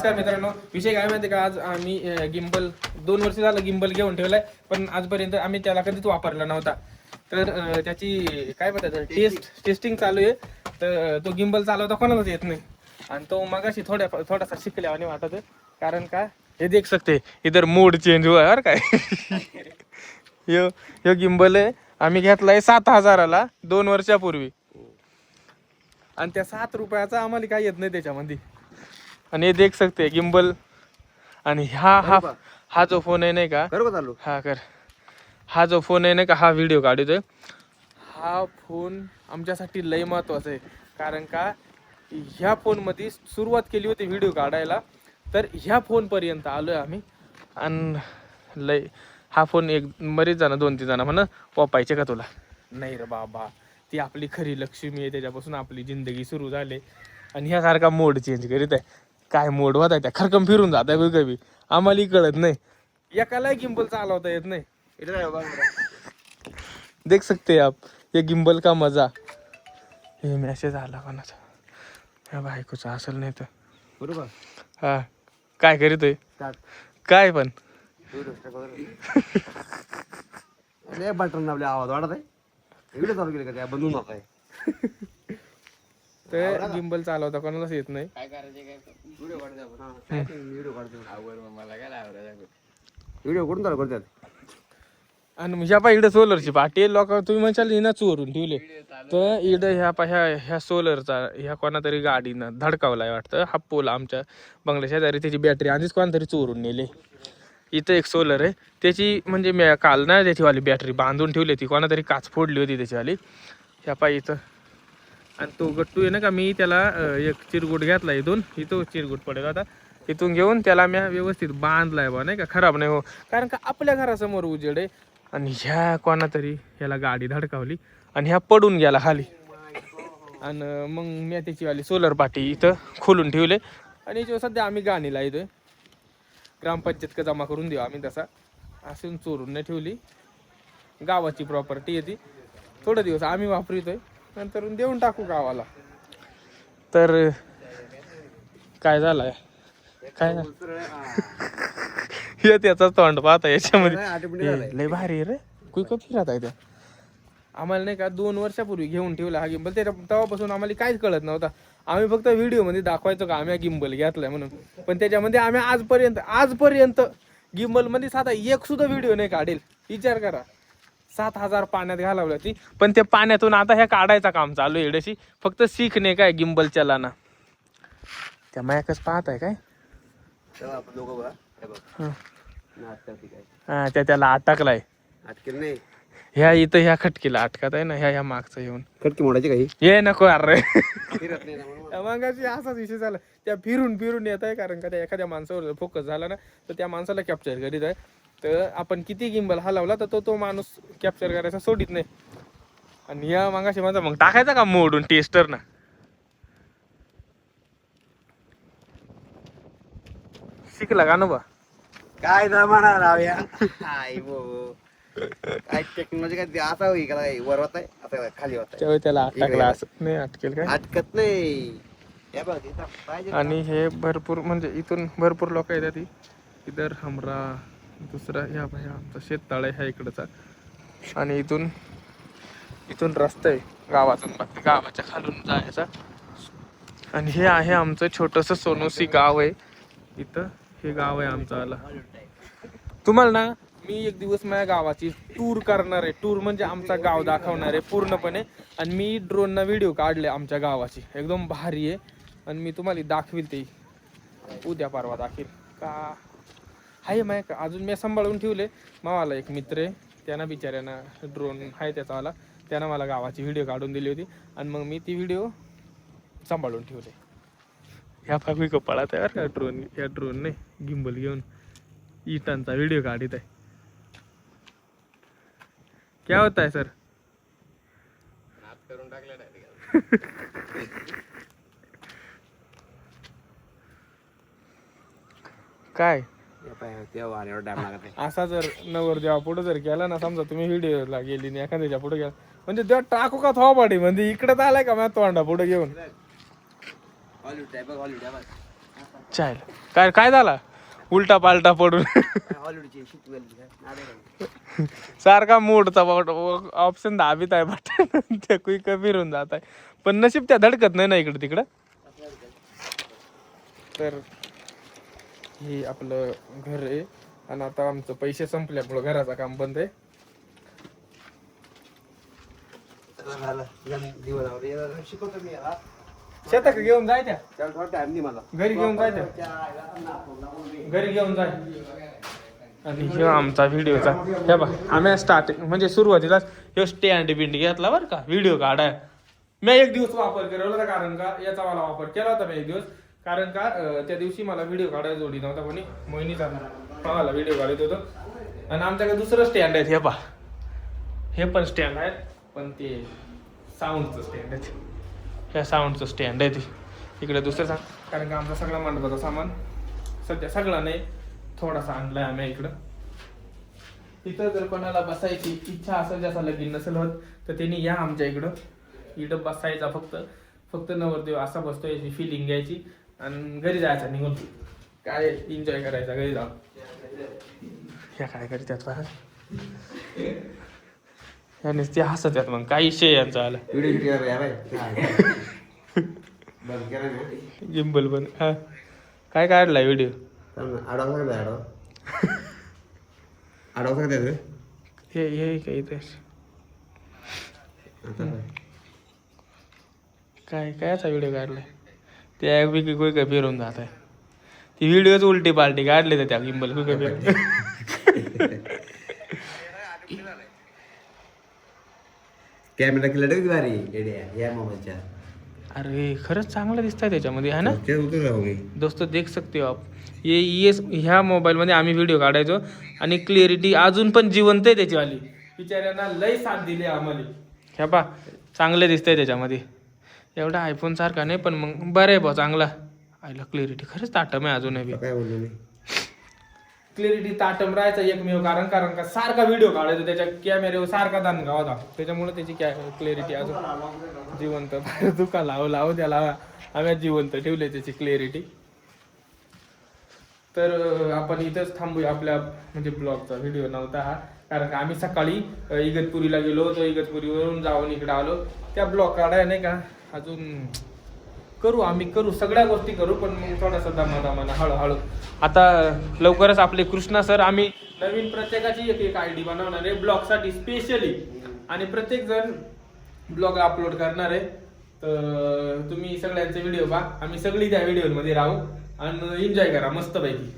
नमस्कार मित्रांनो, विषय काय माहिती का, आज आम्ही गिम्बल 2 वर्ष झालं गिम्बल घेऊन ठेवलाय, पण आजपर्यंत आम्ही त्याला कधीच वापरला नव्हता. तर त्याची काय म्हणतात टेस्टिंग चालू आहे. तर तो गिम्बल चालवता कोणालाच येत नाही आणि तो मगाशी थोडासा शिकल्या आणि वाटत, कारण का हे देख सकते इधर मूड चेंज हुआ यार काय. यो गिम्बल आहे, आम्ही घेतलाय 7,000ला 2 वर्षापूर्वी आणि त्या 7 रुपयाचा आम्हाला काही येत नाही त्याच्यामध्ये. आणि हे देख सकते गिम्बल. आणि हा जो फोन आहे नाही का, हा कर, हा जो फोन आहे नाही का, हा व्हिडिओ काढतोय. हा फोन आमच्यासाठी लय महत्वाचा आहे, कारण का ह्या फोनमध्ये सुरुवात केली होती व्हिडिओ काढायला, तर ह्या फोनपर्यंत आलोय आम्ही. आणि लय हा फोन एक बरेच जण 2-3 जण म्हणा वापायचे का तुला, नाही रे बाबा, ती आपली खरी लक्ष्मी आहे, त्याच्यापासून आपली जिंदगी सुरू झाली. आणि ह्यासारखा मोड चेंज करीत आहे, काय मोड होत आहे त्या खरकम फिरून जात आहे कधी आम्हाला कळत नाही. एकाला गिम्बल चालवता येत नाही. देख सकते आप ये गिम्बल का मजा. हे मेसेज आला कोणाचा, ह्या बायकोचा असेल नाही तर बरोबर. हा काय करीतोय काय पण बटन आपले आवाज वाढत आहे, एवढं चालू केलं का त्या बंधून जात आहे. तर गिम्बल चालवता कोणालाच येत नाही. काय करायचे काय व्हिडिओ कुठून चालू करतात. आणि ह्या पा इकडे सोलरची पाठी लोक तुम्ही म्हणशाल हिना चोरून ठेवले, तर इकडे ह्या सोलरचा ह्या कोणातरी गाडीनं धडकावलाय वाटतं. हा पोल आमच्या बंगल्या शेजारी, त्याची बॅटरी आधीच कोणातरी चोरून नेले. इथं एक सोलर आहे त्याची, म्हणजे मी काल ना त्याचीवाली बॅटरी बांधून ठेवली, ती कोणातरी काच फोडली होती त्याचीवाली. ह्या पाय इथं. आणि तो गट्टू आहे ना का, मी त्याला एक चिरगुट घेतला इथून, इथं चिरगुट पडेल आता, इथून घेऊन त्याला मी व्यवस्थित बांधलाय बा, नाही का, खराब नाही हो, कारण का आपल्या घरासमोर उजेड आहे. आणि ह्या कोणातरी ह्याला गाडी धडकावली आणि ह्या पडून गेला खाली. आणि मग मी त्याचीवाली सोलर पाटी इथं खोलून ठेवले. आणि याच्यावर सध्या आम्ही गाणी लावतोय, ग्रामपंचायत का जमा करून देऊ आम्ही, तसा असून चोरून नाही ठेवली. गावाची प्रॉपर्टी आहे ती, थोडे दिवस आम्ही वापरतोय, नंतर देऊन टाकू गावाला. तर काय झालंय काय हे त्याचाच तोंड पाहता याच्यामध्ये लय भारी रे, कुठं फिरत आहे त्या. आम्हाला नाही का 2 वर्षापूर्वी घेऊन ठेवला हा गिम्बल, त्याच्या तेव्हापासून आम्हाला काहीच कळत नव्हता. आम्ही फक्त व्हिडिओमध्ये दाखवायचो का आम्ही गिम्बल घेतलाय म्हणून, पण त्याच्यामध्ये आम्ही आजपर्यंत गिम्बल मध्ये साधा एक सुद्धा व्हिडिओ नाही काढेल. विचार करा, 7,000 पाण्यात घालवली ती, पण ते पाण्यातून आता ह्या काढायचं काम चालू आहे. एवढ्याशी फक्त शिकणे काय गिम्बल चलाना. त्या मायाकच पाहत आहे काय, हा त्याला अटकलाय. नाही ह्या इथं ह्या खटकीला अटकत आहे ना, ह्या मागचं येऊन खटकी मोडायची काही ये नको अरे. फिरत नाही ना. मग असाच विषय झाला, त्या फिरून येत आहे, कारण का त्या एखाद्या माणसावर फोकस झाला ना, तर त्या माणसाला कॅप्चर करीत आहे. तर आपण किती गिम्बल हलवला तर तो माणूस कॅप्चर करायचा सोडित नाही. आणि या मागाशी माझा मग टाकायचा का मोडून टेस्टर ना. शिकला का नो बा, काय जमाना राव्या. काय टेक्नॉलॉजी काय असा होई का, वर होत आहे आता खाली होत आहे. त्याला अटकला असं नाही, अटकेल काय अटकत नाही. आणि हे भरपूर म्हणजे इथून भरपूर लोक येतात. इधर हमरा दुसरा ह्या आमचा शेततळ आहे ह्या इकडचा, आणि इथून रस्ता आहे गावातून, गावाच्या खालून जायचा. आणि हे आहे आमचं छोटंसं सोनोसी गाव आहे. इथं हे गाव आहे आमचं आला. तुम्हाला ना मी एक दिवस माझ्या गावाची टूर करणार आहे. टूर म्हणजे आमचा गाव दाखवणार आहे पूर्णपणे. आणि मी ड्रोनना व्हिडिओ काढले आमच्या गावाची, एकदम भारी आहे. आणि मी तुम्हाला दाखवील, ते उद्या परवा दाखवेल का आहे. माय अजून मी सांभाळून ठेवले. मावाला एक मित्र आहे, त्यांना बिचाऱ्यांना ड्रोन आहे त्याचावाला, त्यानं मला गावाची व्हिडिओ काढून दिली होती. आणि मग मी ती व्हिडिओ सांभाळून ठेवले. ह्या फामी कपाळात आहे बरं का ड्रोन, ह्या ड्रोनने गिम्बल घेऊन इटांचा व्हिडिओ काढत आहे. क्या होता है सर, करून टाकलं काय असा जर नवरदेवा पुढे जर गेला ना, समजा तुम्ही व्हिडिओला गेली नाही एखाद्याच्या पुढे गेला, म्हणजे तेव्हा टाकू का थोपाडी, म्हणजे इकडे आलाय का माझ्या तोंडा पुढे घेऊन. चाल काय काय झाला उलटा पालटा पडून हॉलिवूडची शिकवेल सारखा मोडचा ऑप्शन दाबीत आहे बटन ते क्विक फिरून जात आहे पण नशीब त्या धडकत नाही ना इकडं तिकडं. तर हे आपलं घर आहे आणि आता आमचं पैसे संपल्यामुळं घराचं काम बंद आहे. शिकवतो मी याला शेतात घेऊन जाय त्या त्याला थोडा टाइम नाही मला घरी घेऊन जाय त्या घरी घेऊन जाय. आणि हे आमचा व्हिडिओचा हे बघ आम्ही स्टार्टिंग म्हणजे सुरुवातीलाच हे स्टँड बिंड घेतला बरं का व्हिडिओ काढाय. मी एक दिवस वापर केला होता कारण का याचा मला वापर केला होता मी एक दिवस कारण का त्या दिवशी मला व्हिडिओ काढायला जोडी नव्हता कोणी मोहिनीचा मला व्हिडिओ काढत होतो. आणि आमच्याकडे दुसरं स्टँड आहे हे पहा हे पण स्टँड आहेत पण ते साऊंडचं स्टँड आहे ह्या साऊंडचं स्टँड आहे ते इकडे दुसरं कारण का आमचा सगळा मंडपाचा सामान सध्या सगळा नाही थोडासा आणलाय आम्ही इकडं. तिथं जर कोणाला बसायची इच्छा असेल ज्याचा लगीन नसेल होत तर त्यांनी या आमच्या इकडं बसायचा फक्त नवरदेव असा बसतो याची फिलिंग घ्यायची आणि घरी जायचं निघून काय एन्जॉय करायचा घरी जाऊन. ह्या काय करतात पहा ह्यानेच ते हसत आहेत मग काही शे यांचा आला जिंबल पण हा काय काढलाय व्हिडिओ हे काही काय कायचा व्हिडिओ काढलाय त्या विकी कोई काय फिरून जात आहे ती व्हिडिओच उलटी पालटी काढले तर त्या गिंबल कोई काय कॅमेरा किती भारी या मोबाईलच्या. अरे खरंच चांगलं दिसतंय त्याच्यामध्ये है ना दोस्त देख सकते हो आप ये ह्या मोबाईलमध्ये आम्ही व्हिडिओ काढायचो आणि क्लिअरिटी अजून पण जिवंत आहे त्याचीवाली बिचाऱ्यांना लय साथ दिली आम्हाला. ह्या पा चांगले दिसतंय त्याच्यामध्ये एवढा आयफोन सारखा नाही पण मग बरं आहे बा चांगला आयला क्लिअरिटी खरंच ताटम आहे अजूनही काय बोललो मी क्लिअरिटी ताटम राहायचा एकमेव कारण का सारखा व्हिडिओ काढायचो त्याच्या कॅमेऱ्यावर सारखा दानगा होता त्याच्यामुळे त्याची क्लिअरिटी अजून जिवंत दुका लाव त्याला आम्ही जिवंत ठेवले त्याची क्लिअरिटी. तर आपण इथंच थांबूया आपल्या म्हणजे ब्लॉगचा व्हिडिओ नव्हता हा कारण का आम्ही सकाळी इगतपुरीला गेलो होतो इगतपुरीवरून जाऊन इकडे आलो त्या ब्लॉग काढाय नाही का अजून करू सगळ्या गोष्टी करू पण मग थोडासा दमादमानं हळूहळू. आता लवकरच आपले कृष्णा सर आम्ही नवीन प्रत्येकाची एक आयडी बनवणार आहे ब्लॉगसाठी स्पेशली आणि प्रत्येक जण ब्लॉग अपलोड करणार आहे. तर तुम्ही सगळ्यांचे व्हिडिओ पहा आम्ही सगळी त्या व्हिडिओमध्ये राहू आणि एन्जॉय करा मस्तपैकी.